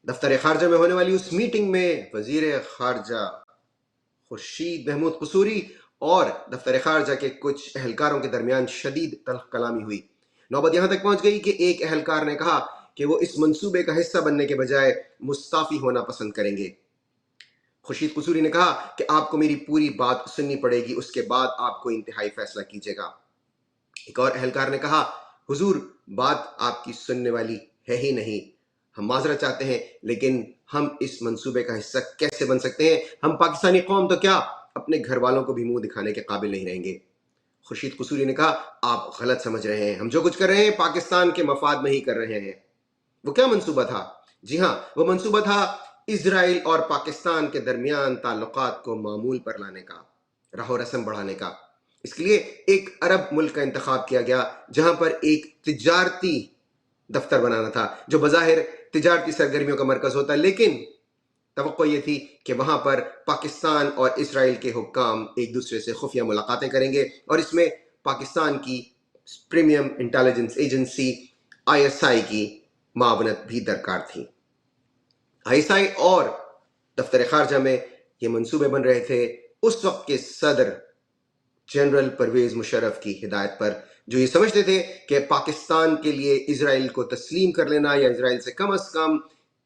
دفتر خارجہ میں ہونے والی اس میٹنگ میں وزیر خارجہ خورشید محمود قصوری اور دفتر خارجہ کے کچھ اہلکاروں کے درمیان شدید تلخ کلامی ہوئی۔ نوبت یہاں تک پہنچ گئی کہ ایک اہلکار نے کہا کہ وہ اس منصوبے کا حصہ بننے کے بجائے مستعفی ہونا پسند کریں گے۔ خورشید قصوری نے کہا کہ آپ کو میری پوری بات سننی پڑے گی، اس کے بعد آپ کو انتہائی فیصلہ کیجیے گا۔ ایک اور اہلکار نے کہا، حضور بات آپ کی سننے والی ہے ہی نہیں، ہم معذرت چاہتے ہیں لیکن ہم اس منصوبے کا حصہ کیسے بن سکتے ہیں؟ ہم پاکستانی قوم تو کیا اپنے گھر والوں کو بھی منہ دکھانے کے قابل نہیں رہیں گے۔ خورشید قصوری نے کہا، آپ غلط سمجھ رہے ہیں، ہم جو کچھ کر رہے ہیں پاکستان کے مفاد میں ہی کر رہے ہیں۔ وہ کیا منصوبہ تھا؟ جی ہاں، وہ منصوبہ تھا اسرائیل اور پاکستان کے درمیان تعلقات کو معمول پر لانے کا، راہ و رسم بڑھانے کا۔ اس کے لیے ایک عرب ملک کا انتخاب کیا گیا جہاں پر ایک تجارتی دفتر بنانا تھا جو بظاہر تجارتی سرگرمیوں کا مرکز ہوتا، لیکن توقع یہ تھی کہ وہاں پر پاکستان اور اسرائیل کے حکام ایک دوسرے سے خفیہ ملاقاتیں کریں گے، اور اس میں پاکستان کی پریمیم انٹیلیجنس ایجنسی ISI کی معاونت بھی درکار تھی۔ ISI اور دفتر خارجہ میں یہ منصوبے بن رہے تھے اس وقت کے صدر جنرل پرویز مشرف کی ہدایت پر، جو یہ سمجھتے تھے کہ پاکستان کے لیے اسرائیل کو تسلیم کر لینا یا اسرائیل سے کم از کم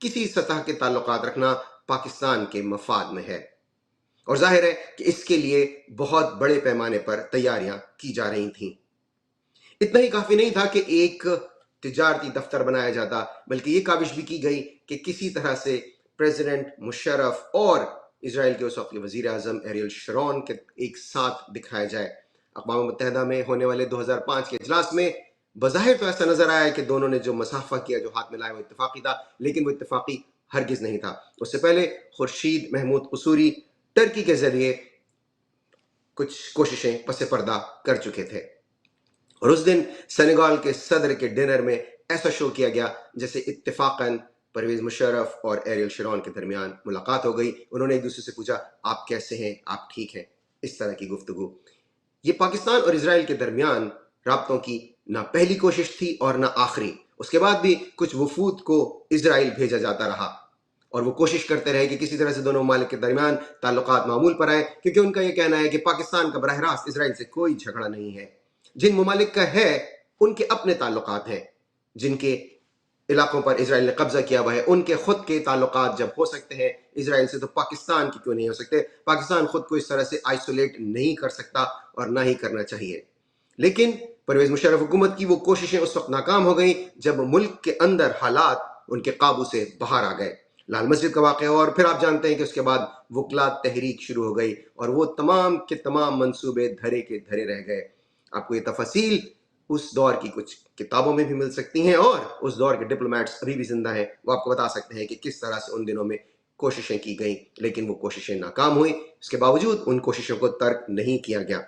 کسی سطح کے تعلقات رکھنا پاکستان کے مفاد میں ہے، اور ظاہر ہے کہ اس کے لیے بہت بڑے پیمانے پر تیاریاں کی جا رہی تھیں۔ اتنا ہی کافی نہیں تھا کہ ایک تجارتی دفتر بنایا جاتا، بلکہ یہ کاوش بھی کی گئی کہ کسی طرح سے پریزیڈنٹ مشرف اور اسرائیل کے اس وقت کے وزیر اعظم ایریل شرون کے ایک ساتھ دکھایا جائے۔ اقوام متحدہ میں ہونے والے 2005 کے اجلاس میں بظاہر تو ایسا نظر آیا کہ دونوں نے جو مصافحہ کیا، جو ہاتھ ملایا، وہ اتفاقی تھا، لیکن وہ اتفاقی ہرگز نہیں تھا۔ اس سے پہلے خورشید محمود قصوری ٹرکی کے ذریعے کچھ کوششیں پس پردہ کر چکے تھے، اور اس دن سینیگال کے صدر کے ڈنر میں ایسا شو کیا گیا جیسے اتفاقاً پرویز مشرف اور ایریل شرون کے درمیان ملاقات ہو گئی۔ انہوں نے ایک دوسرے سے پوچھا، آپ کیسے ہیں، آپ ٹھیک ہیں؟ اس طرح کی گفتگو۔ یہ پاکستان اور اسرائیل کے درمیان رابطوں کی نہ پہلی کوشش تھی اور نہ آخری۔ اس کے بعد بھی کچھ وفود کو اسرائیل بھیجا جاتا رہا، اور وہ کوشش کرتے رہے کہ کسی طرح سے دونوں ممالک کے درمیان تعلقات معمول پر آئے، کیونکہ ان کا یہ کہنا ہے کہ پاکستان کا براہ راست اسرائیل سے کوئی جھگڑا نہیں ہے۔ جن ممالک کا ہے ان کے اپنے تعلقات ہیں، جن کے علاقوں پر اسرائیل نے قبضہ کیا ہوا ہے ان کے خود کے تعلقات جب ہو سکتے ہیں اسرائیل سے، تو پاکستان کی کیوں نہیں ہو سکتے؟ پاکستان خود کو اس طرح سے آئسولیٹ نہیں کر سکتا اور نہ ہی کرنا چاہیے۔ لیکن پرویز مشرف حکومت کی وہ کوششیں اس وقت ناکام ہو گئیں جب ملک کے اندر حالات ان کے قابو سے باہر آ گئے۔ لال مسجد کا واقعہ، اور پھر آپ جانتے ہیں کہ اس کے بعد وکلات تحریک شروع ہو گئی، اور وہ تمام کے تمام منصوبے دھرے کے دھرے رہ گئے۔ آپ کو یہ تفاصیل اس دور کی کچھ کتابوں میں بھی مل سکتی ہیں، اور اس دور کے ڈپلومیٹس ابھی بھی زندہ ہیں، وہ آپ کو بتا سکتے ہیں کہ کس طرح سے ان دنوں میں کوششیں کی گئیں، لیکن وہ کوششیں ناکام ہوئیں۔ اس کے باوجود ان کوششوں کو ترک نہیں کیا گیا۔